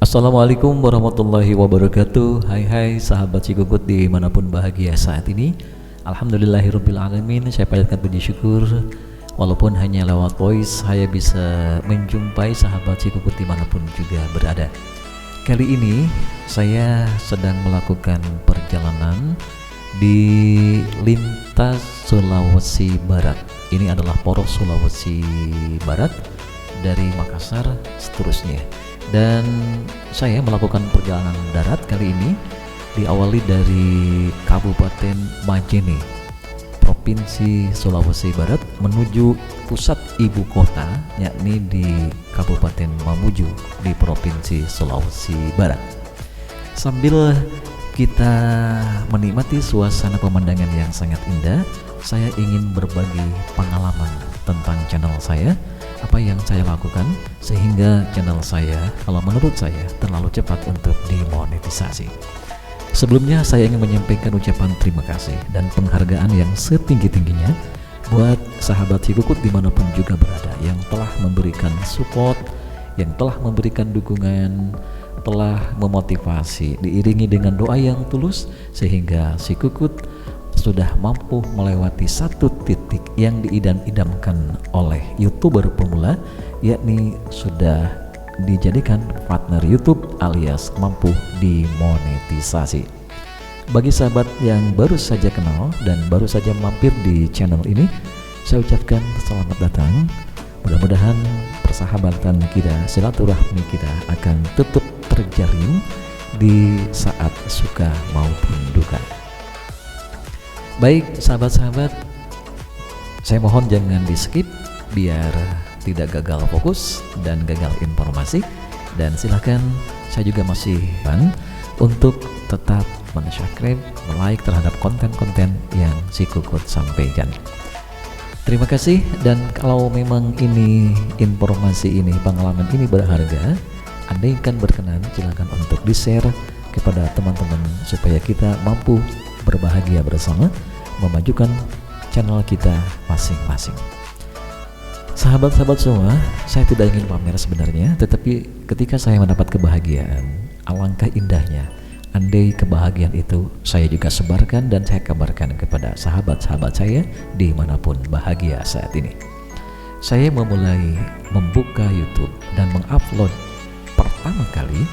Assalamualaikum warahmatullahi wabarakatuh. Hai sahabat Cikukut dimanapun bahagia saat ini. Alhamdulillahirrabbilalamin. Saya panjatkan puji syukur, walaupun hanya lewat voice saya bisa menjumpai sahabat Cikukut dimanapun juga berada. Kali ini saya sedang melakukan perjalanan di lintas Sulawesi Barat. Ini adalah poros Sulawesi Barat dari Makassar seterusnya. Dan saya melakukan perjalanan darat kali ini diawali dari Kabupaten Majene, Provinsi Sulawesi Barat, menuju pusat ibu kota, yakni di Kabupaten Mamuju di Provinsi Sulawesi Barat. Sambil kita menikmati suasana pemandangan yang sangat indah, saya ingin berbagi pengalaman tentang channel saya, apa yang saya lakukan sehingga channel saya, kalau menurut saya, terlalu cepat untuk dimonetisasi. Sebelumnya saya ingin menyampaikan ucapan terima kasih dan penghargaan yang setinggi-tingginya buat sahabat Cikukut dimanapun juga berada yang telah memberikan support, yang telah memberikan dukungan, telah memotivasi, diiringi dengan doa yang tulus sehingga Cikukut sudah mampu melewati satu titik yang diidam-idamkan oleh YouTuber pemula, yakni sudah dijadikan partner YouTube alias mampu dimonetisasi. Bagi sahabat yang baru saja kenal dan baru saja mampir di channel ini, saya ucapkan selamat datang. Mudah-mudahan persahabatan kita, silaturahmi kita akan tetap terjalin di saat suka maupun duka. Baik sahabat-sahabat, saya mohon jangan di skip biar tidak gagal fokus dan gagal informasi, dan silahkan saya juga masih untuk tetap men-subscribe, like terhadap konten-konten yang Cikukut sampaikan. Terima kasih, dan kalau memang ini informasi ini, pengalaman ini berharga, Anda yang berkenan silakan untuk di-share kepada teman-teman supaya kita mampu berbahagia bersama memajukan channel kita masing-masing. Sahabat-sahabat semua, saya tidak ingin pamer sebenarnya, tetapi ketika saya mendapat kebahagiaan, alangkah indahnya andai kebahagiaan itu saya juga sebarkan dan saya kabarkan kepada sahabat-sahabat saya dimanapun bahagia saat ini. Saya memulai membuka YouTube dan mengupload pertama kali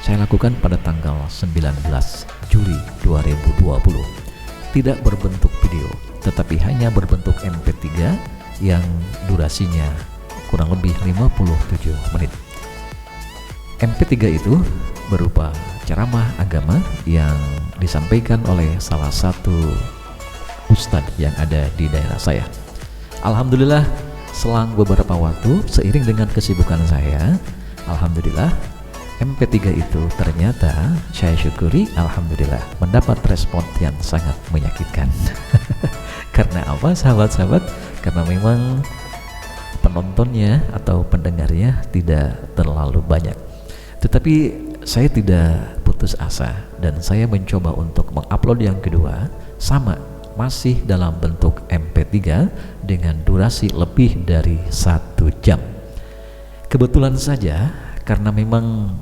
saya lakukan pada tanggal 19 Juli 2020. Tidak berbentuk video, tetapi hanya berbentuk MP3 yang durasinya kurang lebih 57 menit. MP3 itu berupa ceramah agama yang disampaikan oleh salah satu ustadz yang ada di daerah saya. Alhamdulillah, selang beberapa waktu seiring dengan kesibukan saya, alhamdulillah MP3 itu ternyata saya syukuri, alhamdulillah, mendapat respon yang sangat menyakitkan. Karena apa sahabat-sahabat? Karena memang penontonnya atau pendengarnya tidak terlalu banyak. Tetapi saya tidak putus asa dan saya mencoba untuk mengupload yang kedua, sama, masih dalam bentuk MP3 dengan durasi lebih dari 1 jam. Kebetulan saja karena memang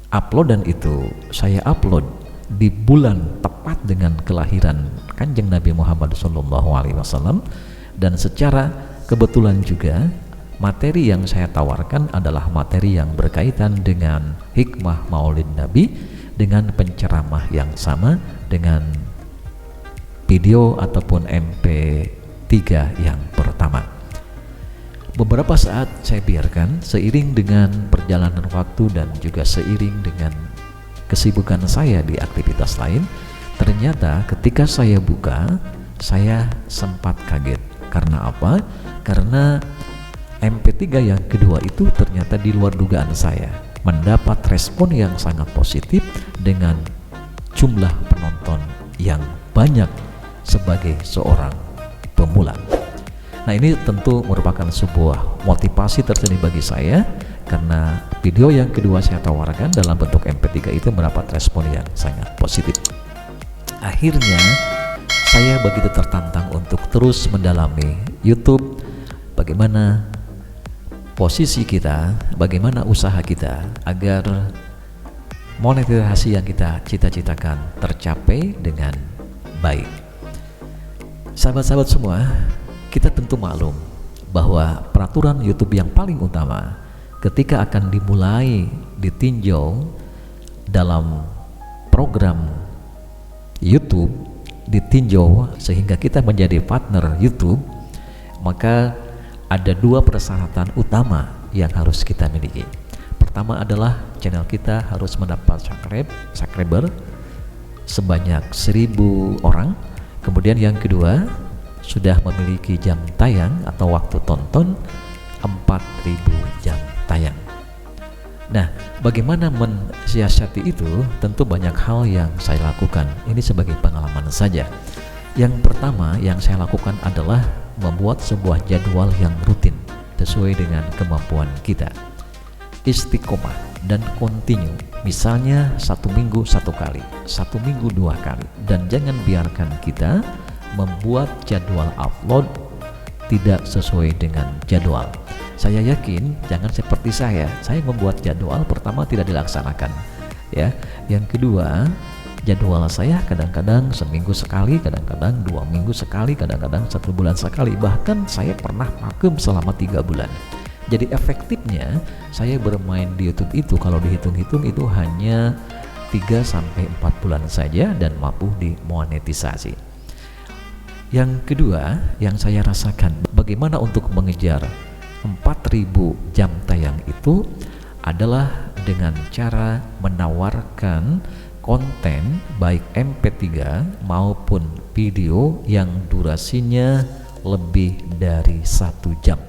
uploadan itu saya upload di bulan tepat dengan kelahiran Kanjeng Nabi Muhammad SAW, dan secara kebetulan juga materi yang saya tawarkan adalah materi yang berkaitan dengan hikmah Maulid Nabi dengan penceramah yang sama dengan video ataupun MP3 yang pertama. Beberapa saat saya biarkan seiring dengan perjalanan waktu dan juga seiring dengan kesibukan saya di aktivitas lain. Ternyata ketika saya buka, saya sempat kaget. Karena apa? Karena MP3 yang kedua itu ternyata di luar dugaan saya, mendapat respon yang sangat positif dengan jumlah penonton yang banyak sebagai seorang pemula. Nah, ini tentu merupakan sebuah motivasi tersendiri bagi saya, karena video yang kedua saya tawarkan dalam bentuk MP3 itu mendapat respon yang sangat positif. Akhirnya saya begitu tertantang untuk terus mendalami YouTube, bagaimana posisi kita, bagaimana usaha kita agar monetisasi yang kita cita-citakan tercapai dengan baik. Sahabat-sahabat semua, kita tentu maklum bahwa peraturan YouTube yang paling utama ketika akan dimulai ditinjau dalam program YouTube, ditinjau sehingga kita menjadi partner YouTube, maka ada dua persyaratan utama yang harus kita miliki. Pertama adalah channel kita harus mendapat subscriber sebanyak 1000 orang. Kemudian yang kedua, sudah memiliki jam tayang atau waktu tonton 4000 jam tayang. Nah, bagaimana mensiasati itu? Tentu banyak hal yang saya lakukan. Ini sebagai pengalaman saja. Yang pertama yang saya lakukan adalah membuat sebuah jadwal yang rutin sesuai dengan kemampuan kita. Istiqomah dan kontinu, misalnya 1 minggu 1 kali, 1 minggu 2 kali, dan jangan biarkan kita membuat jadwal upload tidak sesuai dengan jadwal. Saya yakin jangan seperti saya membuat jadwal pertama tidak dilaksanakan, ya. Yang kedua, jadwal saya kadang-kadang seminggu sekali, kadang-kadang 2 minggu sekali, kadang-kadang 1 bulan sekali, bahkan saya pernah vakum selama 3 bulan. Jadi efektifnya saya bermain di YouTube itu kalau dihitung-hitung itu hanya 3-4 bulan saja dan mampu dimonetisasi. Yang kedua yang saya rasakan bagaimana untuk mengejar 4000 jam tayang itu adalah dengan cara menawarkan konten baik MP3 maupun video yang durasinya lebih dari 1 jam.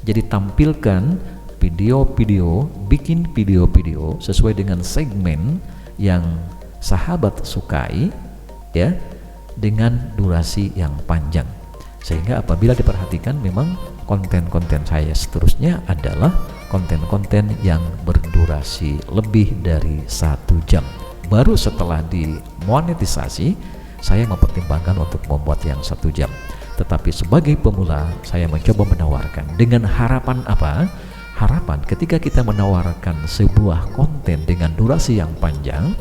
Jadi tampilkan video-video, bikin video-video sesuai dengan segmen yang sahabat sukai, ya, dengan durasi yang panjang. Sehingga apabila diperhatikan memang konten-konten saya seterusnya adalah konten-konten yang berdurasi lebih dari 1 jam. Baru setelah dimonetisasi saya mempertimbangkan untuk membuat yang 1 jam. Tetapi sebagai pemula saya mencoba menawarkan dengan harapan apa? Harapan ketika kita menawarkan sebuah konten dengan durasi yang panjang,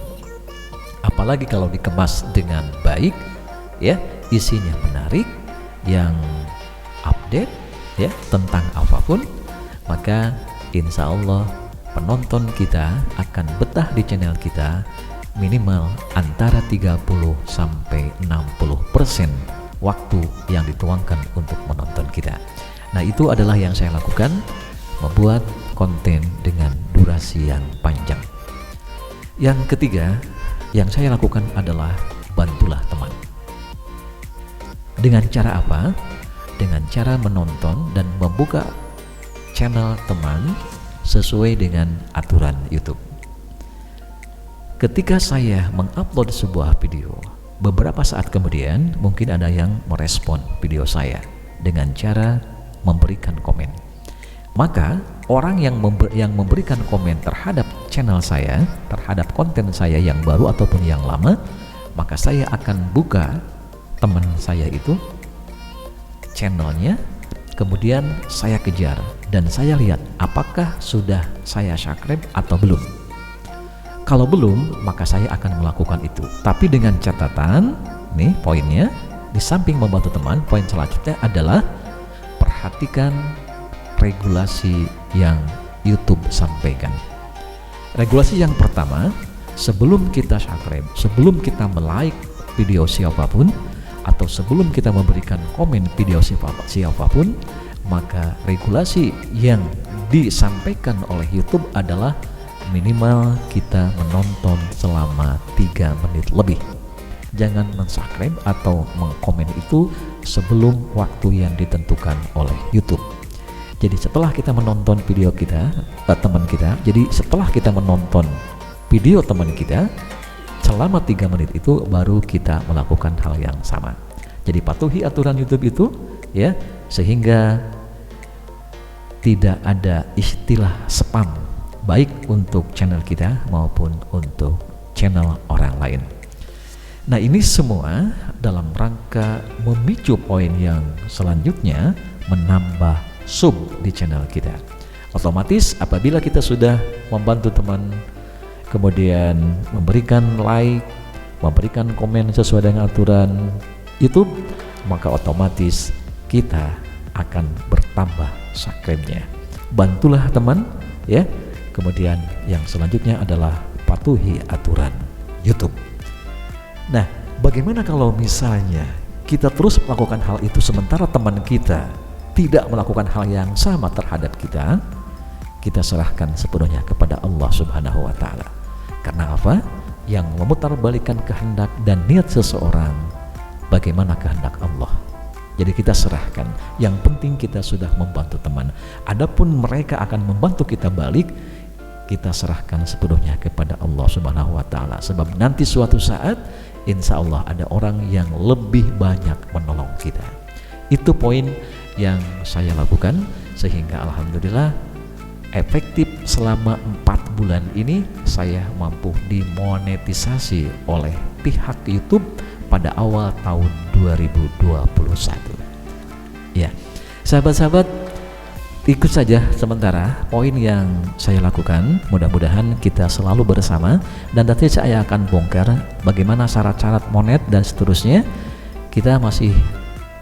apalagi kalau dikemas dengan baik, ya, isinya menarik, yang update, ya, tentang apapun, maka insya Allah penonton kita akan betah di channel kita minimal antara 30-60% waktu yang dituangkan untuk menonton kita. Nah, itu adalah yang saya lakukan, membuat konten dengan durasi yang panjang. Yang ketiga yang saya lakukan adalah bantulah teman. Dengan cara apa? Dengan cara menonton dan membuka channel teman sesuai dengan aturan YouTube. Ketika saya mengupload sebuah video, beberapa saat kemudian mungkin ada yang merespon video saya dengan cara memberikan komen. Maka orang yang memberikan komen terhadap channel saya, terhadap konten saya yang baru ataupun yang lama, maka saya akan buka teman saya itu channelnya, kemudian saya kejar dan saya lihat apakah sudah saya subscribe atau belum. Kalau belum, maka saya akan melakukan itu. Tapi dengan catatan, nih poinnya, di samping membantu teman, poin selanjutnya adalah perhatikan regulasi yang YouTube sampaikan. Regulasi yang pertama, sebelum kita subscribe, sebelum kita like video siapapun, atau sebelum kita memberikan komen video siapapun, maka regulasi yang disampaikan oleh YouTube adalah minimal kita menonton selama 3 menit lebih. Jangan mensubscribe atau mengkomen itu sebelum waktu yang ditentukan oleh YouTube. Jadi setelah kita menonton video kita, teman kita, jadi setelah kita menonton video teman kita selama 3 menit itu baru kita melakukan hal yang sama. Jadi patuhi aturan YouTube itu, ya, sehingga tidak ada istilah spam baik untuk channel kita maupun untuk channel orang lain. Nah, ini semua dalam rangka memicu poin yang selanjutnya, menambah sub di channel kita. Otomatis apabila kita sudah membantu teman kemudian memberikan like, memberikan komen sesuai dengan aturan YouTube, maka otomatis kita akan bertambah subscribe-nya. Bantulah teman ya. Kemudian yang selanjutnya adalah patuhi aturan YouTube. Nah, bagaimana kalau misalnya kita terus melakukan hal itu sementara teman kita tidak melakukan hal yang sama terhadap kita? Kita serahkan sepenuhnya kepada Allah Subhanahu wa Ta'ala. Karena apa? Yang memutarbalikkan kehendak dan niat seseorang, bagaimana kehendak Allah. Jadi kita serahkan. Yang penting kita sudah membantu teman. Adapun mereka akan membantu kita balik, kita serahkan sepenuhnya kepada Allah Subhanahu wa Ta'ala. Sebab nanti suatu saat insya Allah ada orang yang lebih banyak menolong kita. Itu poin yang saya lakukan, sehingga alhamdulillah efektif selama 4 bulan ini saya mampu dimonetisasi oleh pihak YouTube pada awal tahun 2021. Ya, sahabat-sahabat, ikut saja sementara poin yang saya lakukan. Mudah-mudahan kita selalu bersama, dan nanti saya akan bongkar bagaimana syarat-syarat monet dan seterusnya. Kita masih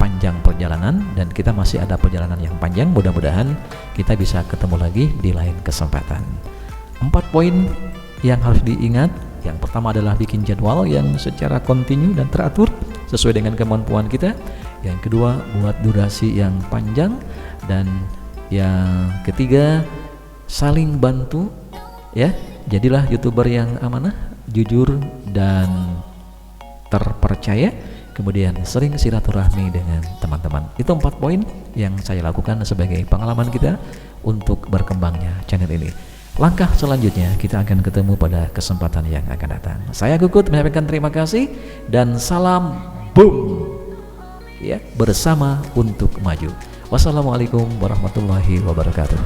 panjang perjalanan dan kita masih ada perjalanan yang panjang. Mudah-mudahan kita bisa ketemu lagi di lain kesempatan. 4 poin yang harus diingat. Yang pertama adalah bikin jadwal yang secara kontinu dan teratur sesuai dengan kemampuan kita. Yang kedua, buat durasi yang panjang. Dan yang ketiga, saling bantu ya. Jadilah YouTuber yang amanah, jujur dan terpercaya. Kemudian sering silaturahmi dengan teman-teman. Itu 4 poin yang saya lakukan sebagai pengalaman kita untuk berkembangnya channel ini. Langkah selanjutnya kita akan ketemu pada kesempatan yang akan datang. Saya Gugud menyampaikan terima kasih dan salam boom ya, bersama untuk maju. Wassalamualaikum warahmatullahi wabarakatuh.